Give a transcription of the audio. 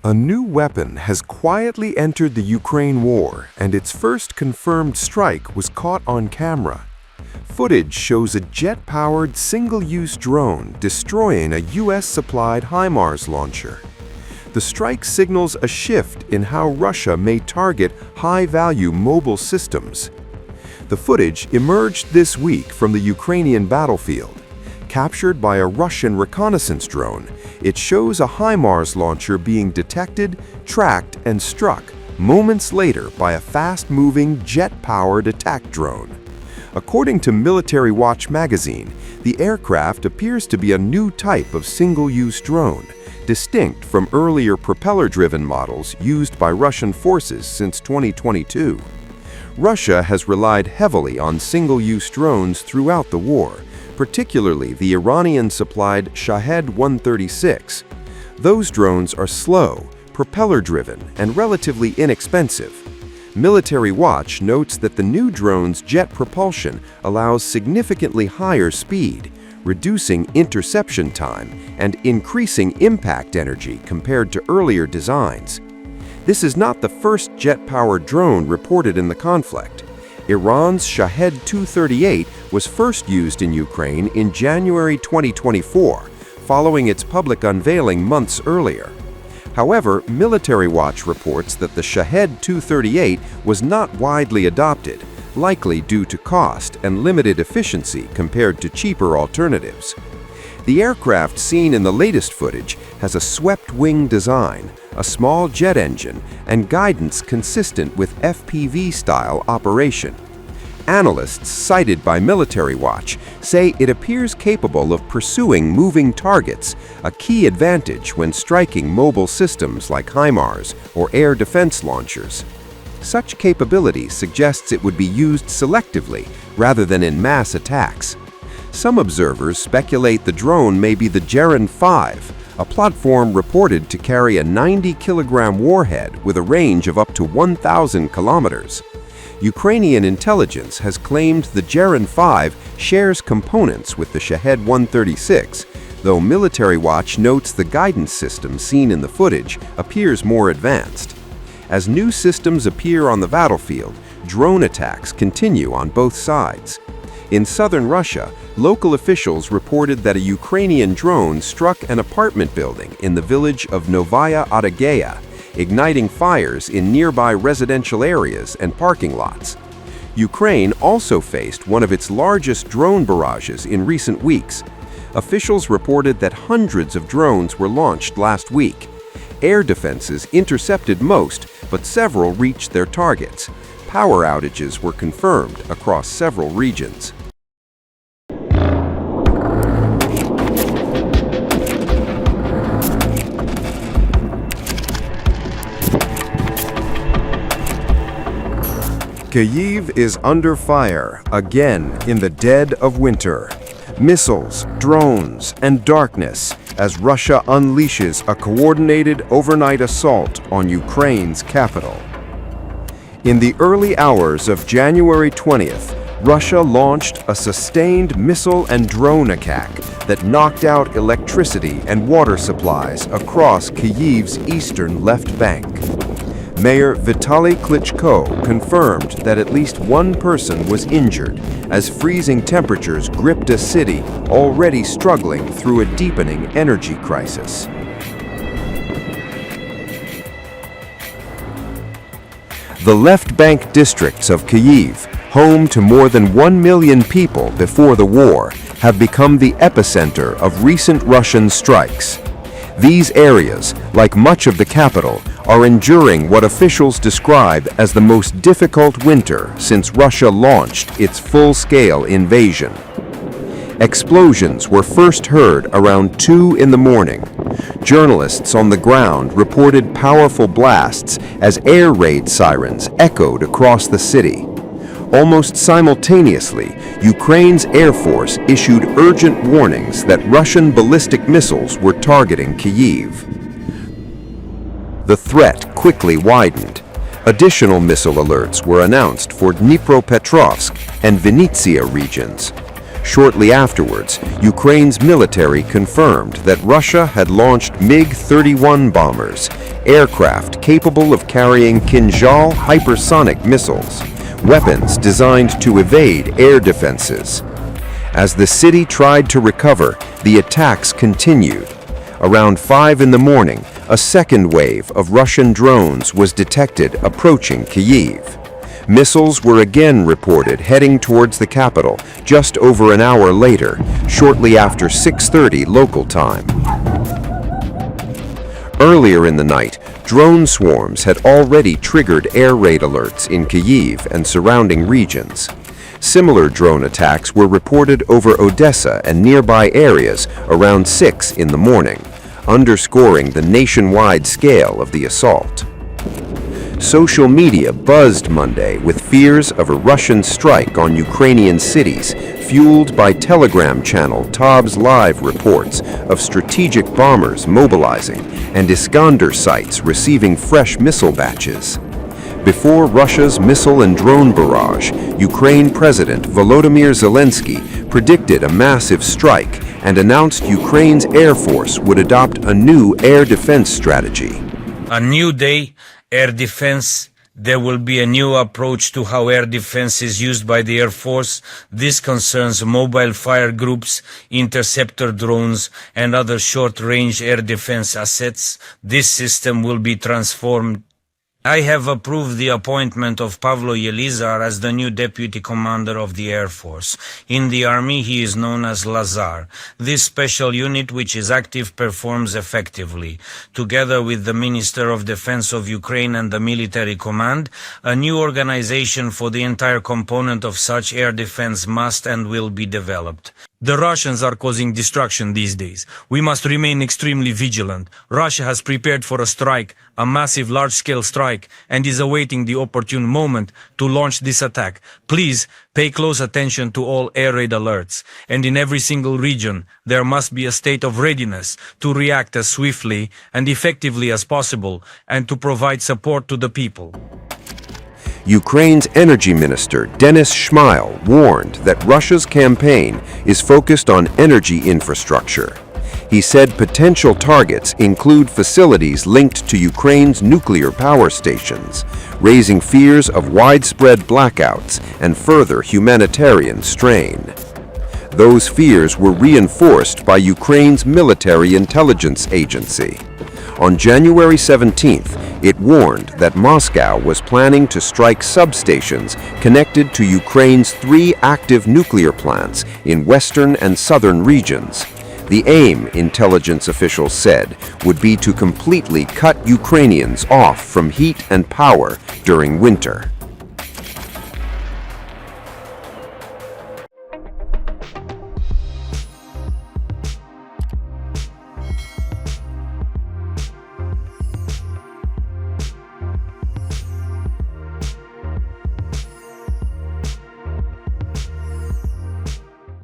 A new weapon has quietly entered the Ukraine war, and its first confirmed strike was caught on camera. Footage shows a jet-powered single-use drone destroying a US-supplied HIMARS launcher. The strike signals a shift in how Russia may target high-value mobile systems. The footage emerged this week from the Ukrainian battlefield. Captured by a Russian reconnaissance drone, it shows a HIMARS launcher being detected, tracked, and struck moments later by a fast-moving, jet-powered attack drone. According to Military Watch magazine, the aircraft appears to be a new type of single-use drone, distinct from earlier propeller-driven models used by Russian forces since 2022. Russia has relied heavily on single-use drones throughout the war, particularly the Iranian-supplied Shahed 136. Those drones are slow, propeller-driven, and relatively inexpensive. Military Watch notes that the new drone's jet propulsion allows significantly higher speed, reducing interception time and increasing impact energy compared to earlier designs. This is not the first jet-powered drone reported in the conflict. Iran's Shahed 238 was first used in Ukraine in January 2024, following its public unveiling months earlier. However, Military Watch reports that the Shahed 238 was not widely adopted, likely due to cost and limited efficiency compared to cheaper alternatives. The aircraft seen in the latest footage has a swept-wing design, a small jet engine, and guidance consistent with FPV-style operation. Analysts cited by Military Watch say it appears capable of pursuing moving targets, a key advantage when striking mobile systems like HIMARS or air defense launchers. Such capability suggests it would be used selectively rather than in mass attacks. Some observers speculate the drone may be the Geran 5, a platform reported to carry a 90-kilogram warhead with a range of up to 1,000 kilometers. Ukrainian intelligence has claimed the Geran 5 shares components with the Shahed 136, though Military Watch notes the guidance system seen in the footage appears more advanced. As new systems appear on the battlefield, drone attacks continue on both sides. In southern Russia, local officials reported that a Ukrainian drone struck an apartment building in the village of Novaya Adagaya, igniting fires in nearby residential areas and parking lots. Ukraine also faced one of its largest drone barrages in recent weeks. Officials reported that hundreds of drones were launched last week. Air defenses intercepted most, but several reached their targets. Power outages were confirmed across several regions. Kyiv is under fire again in the dead of winter. Missiles, drones, and darkness as Russia unleashes a coordinated overnight assault on Ukraine's capital. In the early hours of January 20th, Russia launched a sustained missile and drone attack that knocked out electricity and water supplies across Kyiv's eastern left bank. Mayor Vitaly Klitschko confirmed that at least one person was injured as freezing temperatures gripped a city already struggling through a deepening energy crisis. The left bank districts of Kyiv, home to more than 1 million people before the war, have become the epicenter of recent Russian strikes. These areas, like much of the capital, are enduring what officials describe as the most difficult winter since Russia launched its full-scale invasion. Explosions were first heard around 2 in the morning. Journalists on the ground reported powerful blasts as air raid sirens echoed across the city. Almost simultaneously, Ukraine's Air Force issued urgent warnings that Russian ballistic missiles were targeting Kyiv. The threat quickly widened. Additional missile alerts were announced for Dnipropetrovsk and Vinnytsia regions. Shortly afterwards, Ukraine's military confirmed that Russia had launched MiG-31 bombers, aircraft capable of carrying Kinzhal hypersonic missiles, weapons designed to evade air defenses. As the city tried to recover, the attacks continued. Around 5 in the morning, a second wave of Russian drones was detected approaching Kyiv. Missiles were again reported heading towards the capital just over an hour later, shortly after 6:30 local time. Earlier in the night, drone swarms had already triggered air raid alerts in Kyiv and surrounding regions. Similar drone attacks were reported over Odessa and nearby areas around 6 in the morning, underscoring the nationwide scale of the assault. Social media buzzed Monday with fears of a Russian strike on Ukrainian cities, fueled by Telegram channel Tab's live reports of strategic bombers mobilizing and Iskander sites receiving fresh missile batches. Before Russia's missile and drone barrage, Ukraine President Volodymyr Zelensky predicted a massive strike and announced Ukraine's Air Force would adopt a new air defense strategy. A new day, air defense. There will be a new approach to how air defense is used by the Air Force. This concerns mobile fire groups, interceptor drones, and other short-range air defense assets. This system will be transformed. I have approved the appointment of Pavlo Yelizar as the new deputy commander of the Air Force. In the army, he is known as Lazar. This special unit, which is active, performs effectively. Together with the Minister of Defense of Ukraine and the military command, a new organization for the entire component of such air defense must and will be developed. The Russians are causing destruction these days. We must remain extremely vigilant. Russia has prepared for a strike, a massive large-scale strike, and is awaiting the opportune moment to launch this attack. Please pay close attention to all air raid alerts. And in every single region, there must be a state of readiness to react as swiftly and effectively as possible and to provide support to the people. Ukraine's energy minister, Denis Shmyhal, warned that Russia's campaign is focused on energy infrastructure. He said potential targets include facilities linked to Ukraine's nuclear power stations, raising fears of widespread blackouts and further humanitarian strain. Those fears were reinforced by Ukraine's military intelligence agency. On January 17th, it warned that Moscow was planning to strike substations connected to Ukraine's 3 active nuclear plants in western and southern regions. The aim, intelligence officials said, would be to completely cut Ukrainians off from heat and power during winter.